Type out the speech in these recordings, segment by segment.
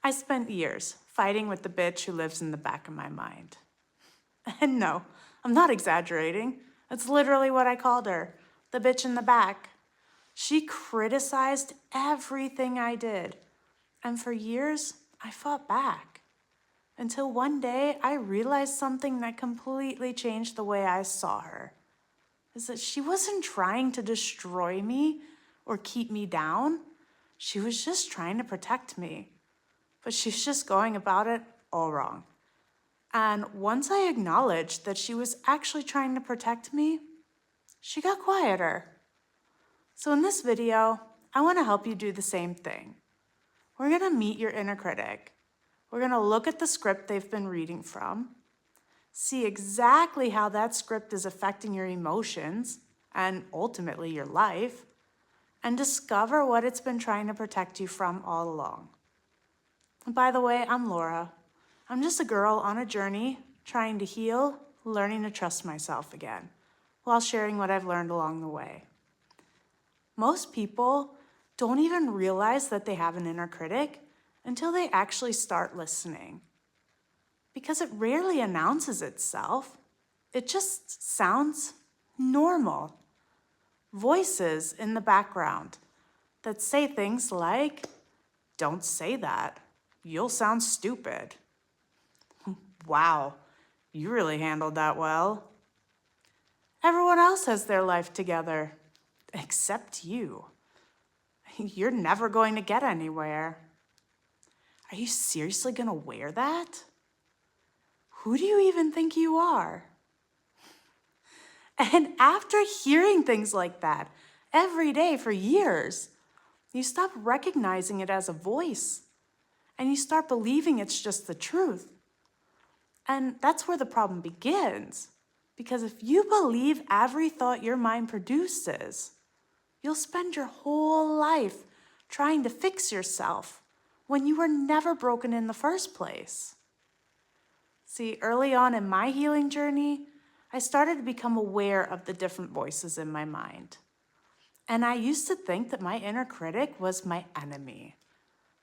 I spent years fighting with the bitch who lives in the back of my mind. And no, I'm not exaggerating. That's literally what I called her, the bitch in the back. She criticized everything I did. And for years, I fought back. Until one day, I realized something that completely changed the way I saw her. Is that she wasn't trying to destroy me or keep me down. She was just trying to protect me. But she's just going about it all wrong. And once I acknowledged that she was actually trying to protect me, she got quieter. So in this video, I want to help you do the same thing. We're going to meet your inner critic. We're going to look at the script they've been reading from, see exactly how that script is affecting your emotions and ultimately your life, and discover what it's been trying to protect you from all along. And by the way, I'm Laura. I'm just a girl on a journey trying to heal, learning to trust myself again, while sharing what I've learned along the way. Most people don't even realize that they have an inner critic until they actually start listening. Because it rarely announces itself. It just sounds normal. Voices in the background that say things like, "Don't say that. You'll sound stupid. Wow, you really handled that well. Everyone else has their life together, except you. You're never going to get anywhere. Are you seriously going to wear that? Who do you even think you are?" And after hearing things like that every day for years, you stop recognizing it as a voice and you start believing it's just the truth. And that's where the problem begins. Because if you believe every thought your mind produces, you'll spend your whole life trying to fix yourself when you were never broken in the first place. See, early on in my healing journey, I started to become aware of the different voices in my mind. And I used to think that my inner critic was my enemy.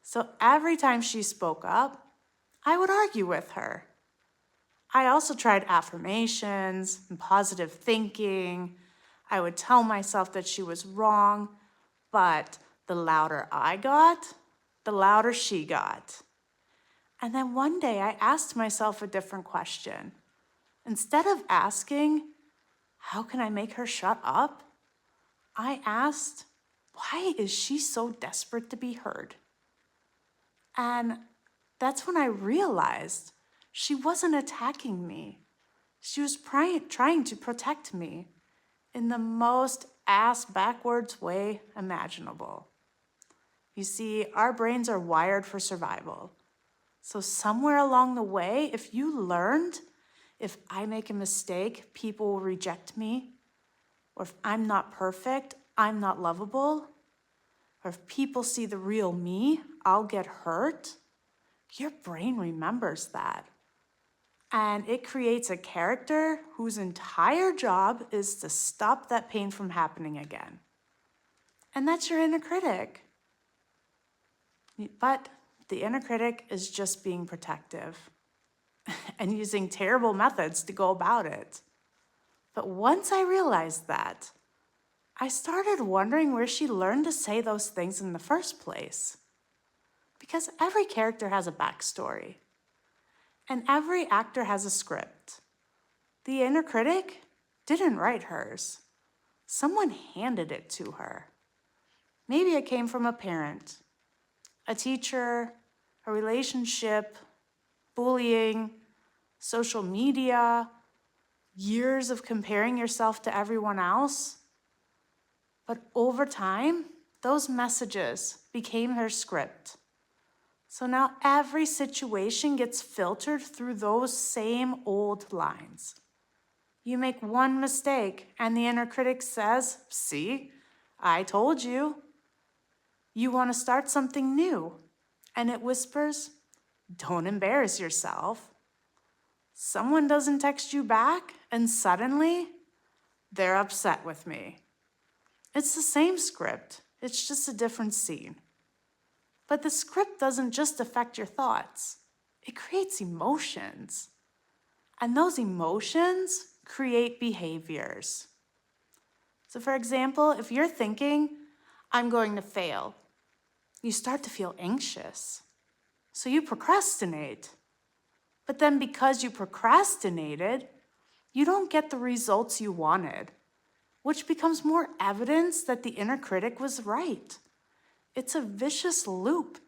So every time she spoke up, I would argue with her. I also tried affirmations and positive thinking. I would tell myself that she was wrong, but the louder I got, the louder she got. And then one day I asked myself a different question. Instead of asking, how can I make her shut up? I asked, why is she so desperate to be heard? And that's when I realized she wasn't attacking me. She was trying to protect me in the most ass-backwards way imaginable. You see, our brains are wired for survival. So somewhere along the way, if you learned, if I make a mistake, people will reject me, or if I'm not perfect, I'm not lovable, or if people see the real me, I'll get hurt, your brain remembers that. And it creates a character whose entire job is to stop that pain from happening again. And that's your inner critic. But the inner critic is just being protective and using terrible methods to go about it. But once I realized that, I started wondering where she learned to say those things in the first place. Because every character has a backstory. And every actor has a script. The inner critic didn't write hers. Someone handed it to her. Maybe it came from a parent, a teacher, a relationship, bullying, social media, years of comparing yourself to everyone else. But over time, those messages became her script. So now every situation gets filtered through those same old lines. You make one mistake and the inner critic says, "See, I told you." You want to start something new and it whispers, "Don't embarrass yourself." Someone doesn't text you back and suddenly they're upset with me. It's the same script, it's just a different scene. But the script doesn't just affect your thoughts. It creates emotions. And those emotions create behaviors. So for example, if you're thinking, I'm going to fail, you start to feel anxious. So you procrastinate. But then because you procrastinated, you don't get the results you wanted, which becomes more evidence that the inner critic was right. It's a vicious loop,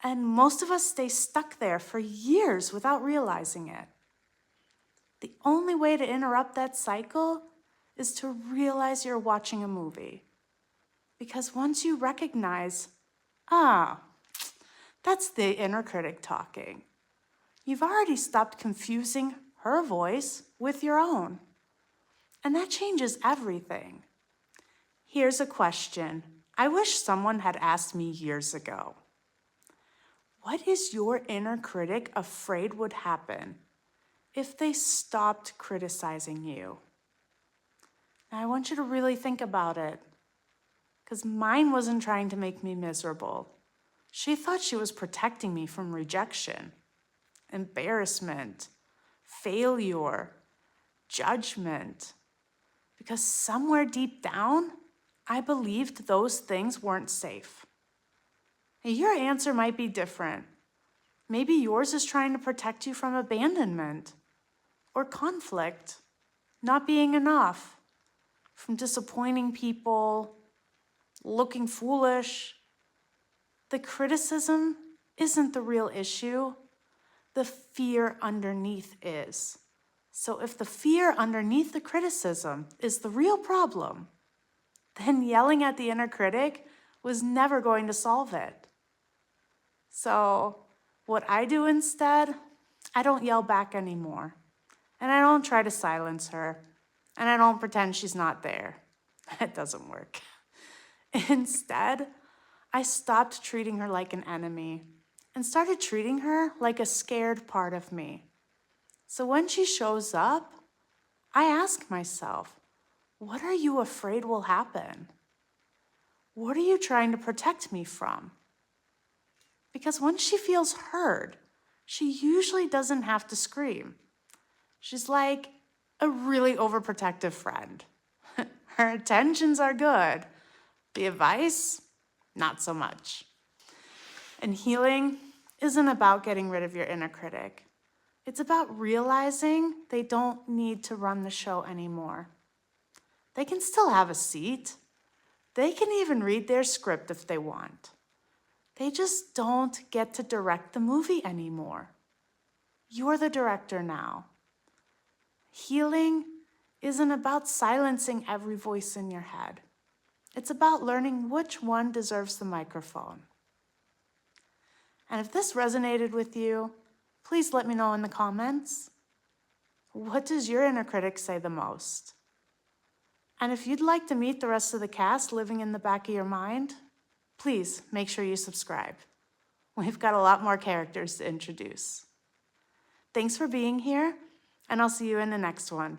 and most of us stay stuck there for years without realizing it. The only way to interrupt that cycle is to realize you're watching a movie. Because once you recognize, that's the inner critic talking, you've already stopped confusing her voice with your own. And that changes everything. Here's a question I wish someone had asked me years ago. What is your inner critic afraid would happen if they stopped criticizing you? Now, I want you to really think about it, because mine wasn't trying to make me miserable. She thought she was protecting me from rejection, embarrassment, failure, judgment, because somewhere deep down, I believed those things weren't safe. And your answer might be different. Maybe yours is trying to protect you from abandonment or conflict, not being enough, from disappointing people, looking foolish. The criticism isn't the real issue. The fear underneath is. So if the fear underneath the criticism is the real problem, then yelling at the inner critic was never going to solve it. So what I do instead, I don't yell back anymore. And I don't try to silence her. And I don't pretend she's not there. It doesn't work. Instead, I stopped treating her like an enemy and started treating her like a scared part of me. So when she shows up, I ask myself, what are you afraid will happen? What are you trying to protect me from? Because when she feels heard, she usually doesn't have to scream. She's like a really overprotective friend. Her intentions are good. The advice, not so much. And healing isn't about getting rid of your inner critic. It's about realizing they don't need to run the show anymore. They can still have a seat. They can even read their script if they want. They just don't get to direct the movie anymore. You're the director now. Healing isn't about silencing every voice in your head. It's about learning which one deserves the microphone. And if this resonated with you, please let me know in the comments. What does your inner critic say the most? And if you'd like to meet the rest of the cast living in the back of your mind, please make sure you subscribe. We've got a lot more characters to introduce. Thanks for being here, and I'll see you in the next one.